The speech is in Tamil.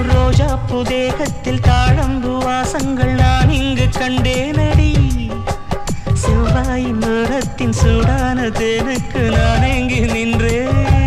ரோஜா புதேகத்தில் தாழம்பு வாசங்கள் நான் இங்கு கண்டேனடி. செவ்வாய் நிறத்தின் சூடான தேனுக்கு நான் எங்கு நின்றேன்.